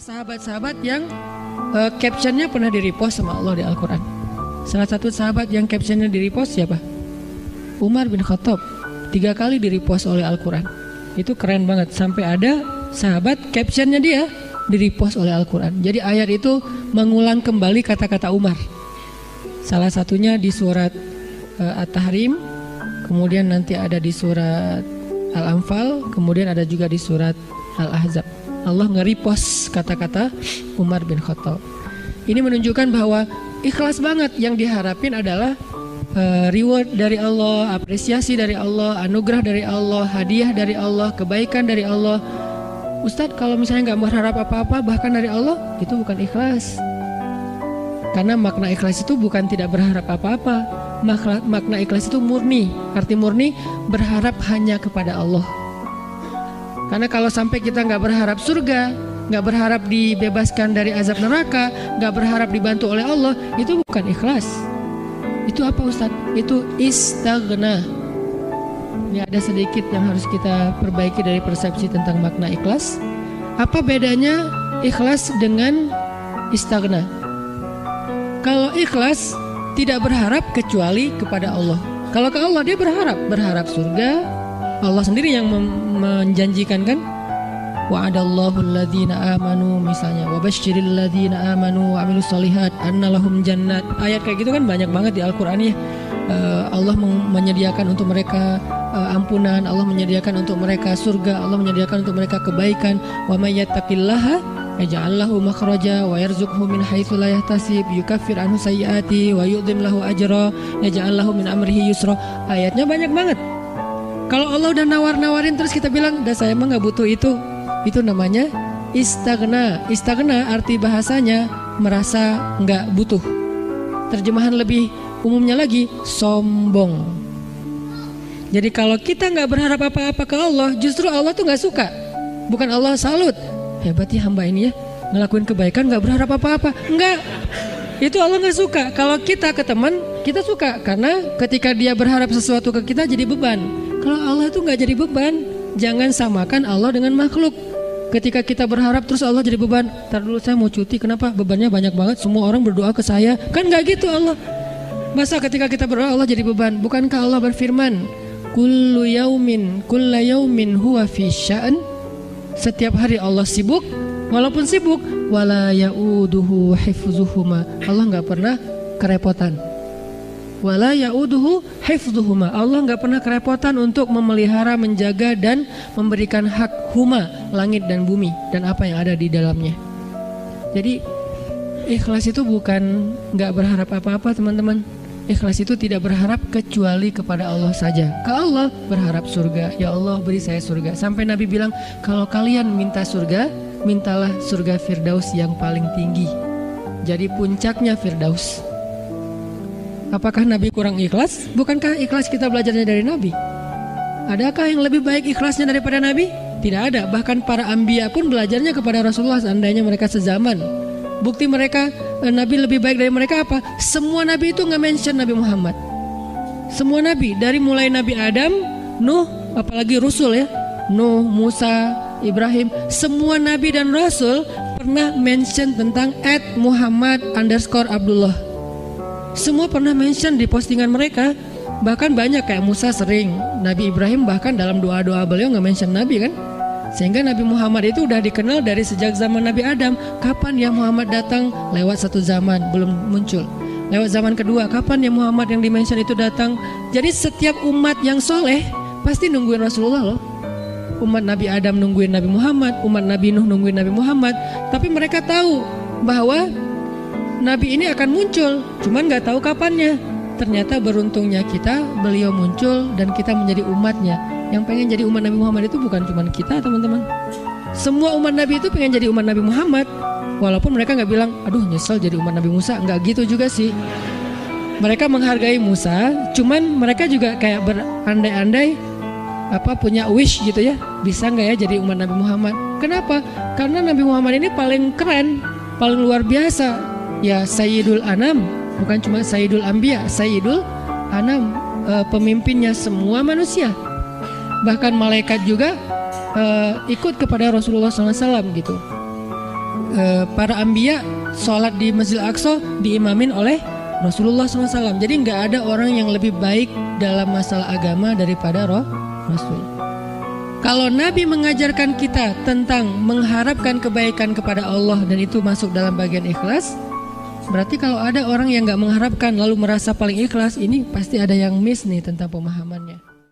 sahabat-sahabat yang captionnya pernah di-repost sama Allah di Al-Quran. Salah satu sahabat yang captionnya di-repost siapa? Umar bin Khattab. 3 kali di-repost oleh Al-Quran. Itu keren banget. Sampai ada sahabat captionnya dia di-repost oleh Al-Quran. Jadi ayat itu mengulang kembali kata-kata Umar. Salah satunya di surat At-Tahrim, kemudian nanti ada di surat Al-Anfal, kemudian ada juga di surat Al-Ahzab. Allah nge-repost kata-kata Umar bin Khattab. Ini menunjukkan bahwa ikhlas banget. Yang diharapin adalah reward dari Allah, apresiasi dari Allah, anugerah dari Allah, hadiah dari Allah, kebaikan dari Allah. Ustadz, kalau misalnya nggak berharap apa-apa bahkan dari Allah, itu bukan ikhlas. Karena makna ikhlas itu bukan tidak berharap apa-apa. Makna ikhlas itu murni. Arti murni berharap hanya kepada Allah. Karena kalau sampai kita nggak berharap surga, nggak berharap dibebaskan dari azab neraka, nggak berharap dibantu oleh Allah, itu bukan ikhlas. Itu apa Ustadz? Itu istaghna. Ini ada sedikit yang harus kita perbaiki dari persepsi tentang makna ikhlas. Apa bedanya ikhlas dengan istaghna? Kalau ikhlas tidak berharap kecuali kepada Allah. Kalau ke Allah dia berharap surga. Allah sendiri yang menjanjikan kan, wa'adallahu alladhina amanu misalnya, wa basyiril ladzina amanu wa amilus solihat anna lahum jannat. Ayat kayak gitu kan banyak banget di Al-Qur'an ya. Allah menyediakan untuk mereka ampunan, Allah menyediakan untuk mereka surga, Allah menyediakan untuk mereka kebaikan. Wa may yattaqillaha yaj'al lahu makhraja wa yarzuqhu min haitsu la yahtasib, yukaffir anhu sayyiati wa yu'dhim lahu ajra, yaj'al lahu min amrihi yusra. Ayatnya banyak banget. Kalau Allah udah nawar-nawarin terus kita bilang, "Dah saya mah nggak butuh itu." Itu namanya istaghna. Istaghna arti bahasanya merasa nggak butuh. Terjemahan lebih umumnya lagi, sombong. Jadi kalau kita nggak berharap apa-apa ke Allah, justru Allah tuh nggak suka. Bukan Allah salut, hebat ya hamba ini ya, ngelakuin kebaikan nggak berharap apa-apa. Enggak. Itu Allah nggak suka. Kalau kita ke teman, kita suka karena ketika dia berharap sesuatu ke kita jadi beban. Kalau Allah itu nggak jadi beban. Jangan samakan Allah dengan makhluk. Ketika kita berharap terus Allah jadi beban. Ntar dulu saya mau cuti, kenapa? Bebannya banyak banget, semua orang berdoa ke saya. Kan nggak gitu Allah. Masa ketika kita berdoa Allah jadi beban? Bukankah Allah berfirman, kullu yaumin huwa fi sya'an. Setiap hari Allah sibuk. Walaupun sibuk, wala ya'uduhu hifzuhuma. Allah nggak pernah kerepotan. Wala ya'uduhu hifzuhuma. Allah nggak pernah kerepotan untuk memelihara, menjaga dan memberikan hak huma, langit dan bumi dan apa yang ada di dalamnya. Jadi ikhlas itu bukan nggak berharap apa-apa teman-teman. Ikhlas itu tidak berharap kecuali kepada Allah saja. Ke Allah berharap surga. Ya Allah beri saya surga. Sampai Nabi bilang, kalau kalian minta surga, mintalah surga Firdaus yang paling tinggi. Jadi puncaknya Firdaus. Apakah Nabi kurang ikhlas? Bukankah ikhlas kita belajarnya dari Nabi? Adakah yang lebih baik ikhlasnya daripada Nabi? Tidak ada. Bahkan para anbiya pun belajarnya kepada Rasulullah seandainya mereka sezaman. Bukti mereka Nabi lebih baik dari mereka apa? Semua Nabi itu nggak mention Nabi Muhammad. Semua Nabi dari mulai Nabi Adam, Nuh, apalagi Rasul ya, Nuh, Musa, Ibrahim, semua Nabi dan Rasul pernah mention tentang @Muhammad_Abdullah. Semua pernah mention di postingan mereka. Bahkan banyak kayak Musa sering, Nabi Ibrahim bahkan dalam doa-doa beliau nggak mention Nabi kan. Sehingga Nabi Muhammad itu udah dikenal dari sejak zaman Nabi Adam. Kapan ya Muhammad datang? Lewat satu zaman belum muncul. Lewat zaman kedua, kapan ya Muhammad yang dimention itu datang? Jadi setiap umat yang soleh pasti nungguin Rasulullah loh. Umat Nabi Adam nungguin Nabi Muhammad, umat Nabi Nuh nungguin Nabi Muhammad. Tapi mereka tahu bahwa Nabi ini akan muncul, cuman nggak tahu kapannya. Ternyata beruntungnya kita, beliau muncul dan kita menjadi umatnya. Yang pengen jadi umat Nabi Muhammad itu bukan cuma kita teman-teman. Semua umat Nabi itu pengen jadi umat Nabi Muhammad. Walaupun mereka nggak bilang, aduh nyesel jadi umat Nabi Musa. Nggak gitu juga sih. Mereka menghargai Musa, cuman mereka juga kayak berandai-andai punya wish gitu ya. Bisa nggak ya jadi umat Nabi Muhammad? Kenapa? Karena Nabi Muhammad ini paling keren, paling luar biasa. Ya Sayyidul Anam, bukan cuma Sayyidul Anbiya, Sayyidul Anam, pemimpinnya semua manusia. Bahkan malaikat juga ikut kepada Rasulullah SAW gitu. para anbiya sholat di Masjid Al-Aqsa diimamin oleh Rasulullah SAW. Jadi nggak ada orang yang lebih baik dalam masalah agama daripada Rasul. Kalau Nabi mengajarkan kita tentang mengharapkan kebaikan kepada Allah dan itu masuk dalam bagian ikhlas, berarti kalau ada orang yang nggak mengharapkan lalu merasa paling ikhlas, ini pasti ada yang miss nih tentang pemahamannya.